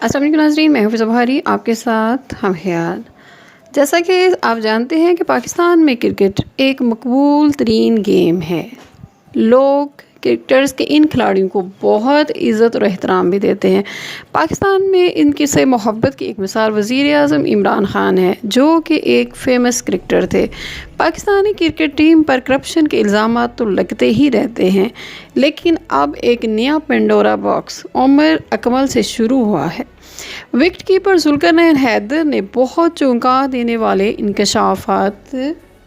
السلام علیکم ناظرین، میں حفیظہ بہاری آپ کے ساتھ ہم خیال۔ جیسا کہ آپ جانتے ہیں کہ پاکستان میں کرکٹ ایک مقبول ترین گیم ہے۔ لوگ کرکٹرز کے ان کھلاڑیوں کو بہت عزت اور احترام بھی دیتے ہیں۔ پاکستان میں ان کی سے محبت کی ایک مثال وزیر اعظم عمران خان ہے، جو کہ ایک فیمس کرکٹر تھے۔ پاکستانی کرکٹ ٹیم پر کرپشن کے الزامات تو لگتے ہی رہتے ہیں، لیکن اب ایک نیا پینڈورا باکس عمر اکمل سے شروع ہوا ہے۔ وکٹ کیپر ذوالقرنین حیدر نے بہت چونکا دینے والے انکشافات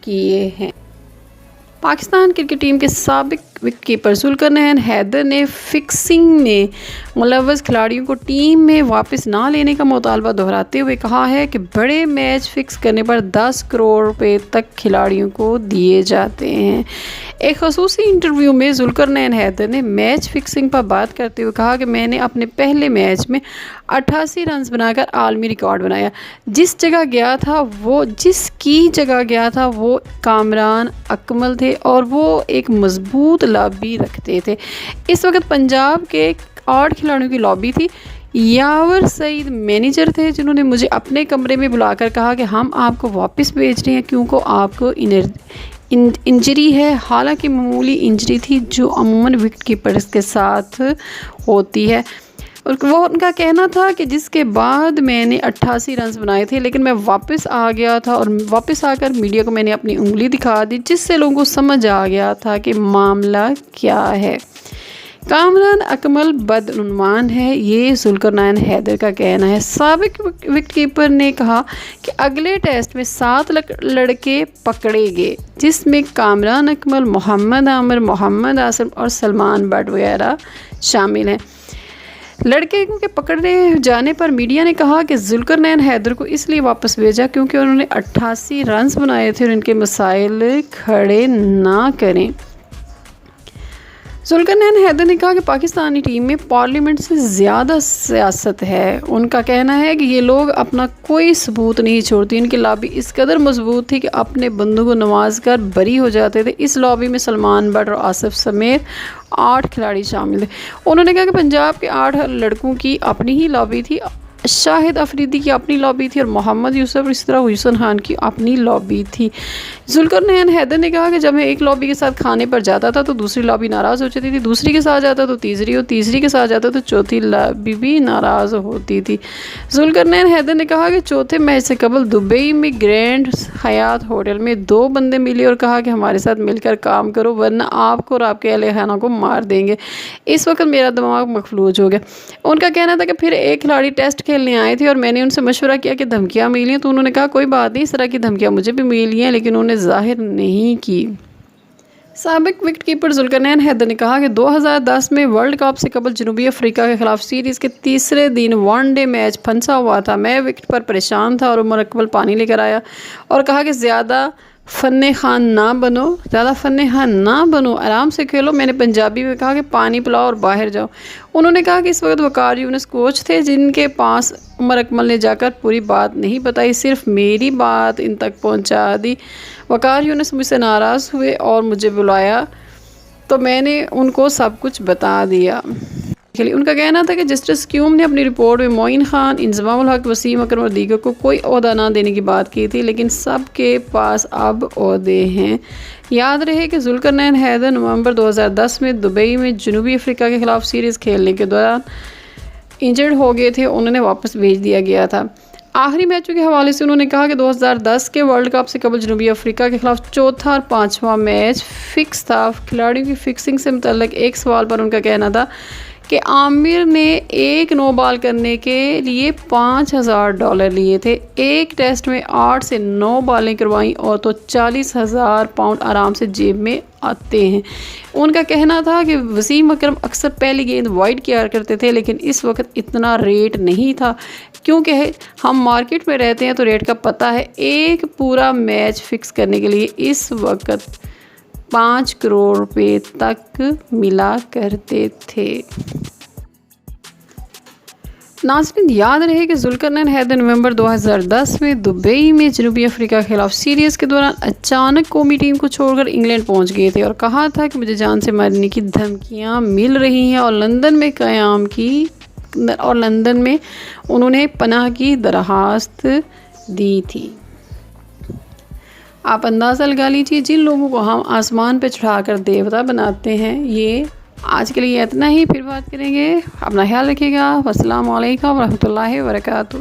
کیے ہیں۔ پاکستان کرکٹ ٹیم کے سابق وکٹ کیپر ذوالقرنین حیدر نے فکسنگ میں ملوث کھلاڑیوں کو ٹیم میں واپس نہ لینے کا مطالبہ دہراتے ہوئے کہا ہے کہ بڑے میچ فکس کرنے پر 10 کروڑ روپے تک کھلاڑیوں کو دیے جاتے ہیں۔ ایک خصوصی انٹرویو میں ذوالقرنین حیدر نے میچ فکسنگ پر بات کرتے ہوئے کہا کہ میں نے اپنے پہلے میچ میں 88 رنز بنا کر عالمی ریکارڈ بنایا۔ جس کی جگہ گیا تھا وہ کامران اکمل تھے اور وہ ایک مضبوط لابی رکھتے تھے۔ اس وقت پنجاب کے 8 کھلاڑیوں کی لابی تھی۔ یاور سعید مینیجر تھے، جنہوں نے مجھے اپنے کمرے میں بلا کر کہا کہ ہم آپ کو واپس بھیج رہے ہیں کیونکہ آپ کو انجری ہے۔ حالانکہ معمولی انجری تھی جو عموماً وکٹ کیپرز کے ساتھ ہوتی ہے۔ وہ ان کا کہنا تھا کہ جس کے بعد میں نے 88 رنز بنائے تھے، لیکن میں واپس آ گیا تھا اور واپس آ کر میڈیا کو میں نے اپنی انگلی دکھا دی، جس سے لوگوں کو سمجھ آ گیا تھا کہ معاملہ کیا ہے۔ کامران اکمل بدعنوان ہے، یہ ذوالقرنین حیدر کا کہنا ہے۔ سابق وکٹ کیپر نے کہا کہ اگلے ٹیسٹ میں 7 لڑکے پکڑے گئے، جس میں کامران اکمل، محمد عامر، محمد عاصم اور سلمان بٹ وغیرہ شامل ہیں۔ لڑکے کے پکڑے جانے پر میڈیا نے کہا کہ ذوالقرنین حیدر کو اس لیے واپس بھیجا کیونکہ انہوں نے 88 رنز بنائے تھے اور ان کے مسائل کھڑے نہ کریں۔ ذوالقرنین حیدر نے کہا کہ پاکستانی ٹیم میں پارلیمنٹ سے زیادہ سیاست ہے۔ ان کا کہنا ہے کہ یہ لوگ اپنا کوئی ثبوت نہیں چھوڑتے۔ ان کی لابی اس قدر مضبوط تھی کہ اپنے بندوں کو نواز کر بری ہو جاتے تھے۔ اس لابی میں سلمان بٹ اور آصف سمیت 8 کھلاڑی شامل تھے۔ انہوں نے کہا کہ پنجاب کے 8 لڑکوں کی اپنی ہی لابی تھی، شاہد افریدی کی اپنی لابی تھی اور محمد یوسف اور اس طرح حسن خان کی اپنی لابی تھی۔ ذوالقرنین حیدر نے کہا کہ جب میں ایک لابی کے ساتھ کھانے پر جاتا تھا تو دوسری لابی ناراض ہو جاتی تھی، دوسری کے ساتھ جاتا تو تیسری، اور تیسری کے ساتھ جاتا تو چوتھی لابی بھی ناراض ہوتی تھی۔ ذوالقرنین حیدر نے کہا کہ چوتھے میچ سے قبل دبئی میں گرینڈ حیات ہوٹل میں 2 بندے ملے اور کہا کہ ہمارے ساتھ مل کر کام کرو ورنہ آپ کو اور آپ کے اہل خانہ کو مار دیں گے۔ اس وقت میرا دماغ مفلوج ہو گیا۔ ان کا کہنا تھا کہ پھر ایک کھلاڑی ٹیسٹ کھیلنے آئے تھے اور میں نے ان سے مشورہ کیا کہ دھمکیاں ملی ہیں، تو انہوں نے کہا کوئی بات نہیں، اس طرح کی دھمکیاں مجھے بھی ملی ہیں لیکن انہوں نے ظاہر نہیں کی۔ سابق وکٹ کیپر ذوالقرنین حیدر نے کہا کہ 2010 میں ورلڈ کپ سے قبل جنوبی افریقہ کے خلاف سیریز کے تیسرے دن ون ڈے میچ پھنسا ہوا تھا۔ میں وکٹ پر پریشان تھا اور عمر اکمل پانی لے کر آیا اور کہا کہ زیادہ فن خان نہ بنو، آرام سے کھیلو۔ میں نے پنجابی میں کہا کہ پانی پلاؤ اور باہر جاؤ۔ انہوں نے کہا کہ اس وقت وقار یونس کوچ تھے، جن کے پاس عمر اکمل نے جا کر پوری بات نہیں بتائی، صرف میری بات ان تک پہنچا دی۔ وقار یونس مجھ سے ناراض ہوئے اور مجھے بلایا تو میں نے ان کو سب کچھ بتا دیا۔ ان کا کہنا تھا کہ جسٹس کیوم نے اپنی رپورٹ میں معین خان، انضمام الحق، وسیم اکرم اور دیگر کو کوئی عہدہ نہ دینے کی بات کی تھی، لیکن سب کے پاس اب عہدے ہیں۔ یاد رہے کہ ذوالقرنین حیدر نومبر 2010 میں دبئی میں جنوبی افریقہ کے خلاف سیریز کھیلنے کے دوران انجرڈ ہو گئے تھے، انہیں واپس بھیج دیا گیا تھا۔ آخری میچوں کے حوالے سے انہوں نے کہا کہ 2010 کے ورلڈ کپ سے قبل جنوبی افریقہ کے خلاف چوتھا اور 5واں میچ فکس تھا۔ کھلاڑیوں کی فکسنگ سے متعلق ایک سوال پر ان کا کہنا تھا کہ عامر نے ایک نو بال کرنے کے لیے $5000 لیے تھے۔ ایک ٹیسٹ میں 8 سے 9 بالیں کروائیں اور تو $40,000 آرام سے جیب میں آتے ہیں۔ ان کا کہنا تھا کہ وسیم اکرم اکثر پہلی گیند وائڈ کیا کرتے تھے، لیکن اس وقت اتنا ریٹ نہیں تھا کیونکہ ہم مارکیٹ میں رہتے ہیں تو ریٹ کا پتہ ہے۔ ایک پورا میچ فکس کرنے کے لیے اس وقت 5 کروڑ روپے تک ملا کرتے تھے۔ ناظرین، یاد رہے کہ ذوالقرنین حیدر نومبر 2010 میں دبئی میں جنوبی افریقہ کے خلاف سیریز کے دوران اچانک قومی ٹیم کو چھوڑ کر انگلینڈ پہنچ گئے تھے اور کہا تھا کہ مجھے جان سے مارنے کی دھمکیاں مل رہی ہیں اور لندن میں قیام کی اور لندن میں انہوں نے پناہ کی درخواست دی تھی۔ آپ اندازہ لگا لیجیے جن لوگوں کو ہم آسمان پہ چڑھا کر دیوتا بناتے ہیں۔ یہ آج کے لیے اتنا ہی، پھر بات کریں گے۔ اپنا خیال رکھیے گا۔ السلام علیکم ورحمۃ اللہ وبرکاتہ۔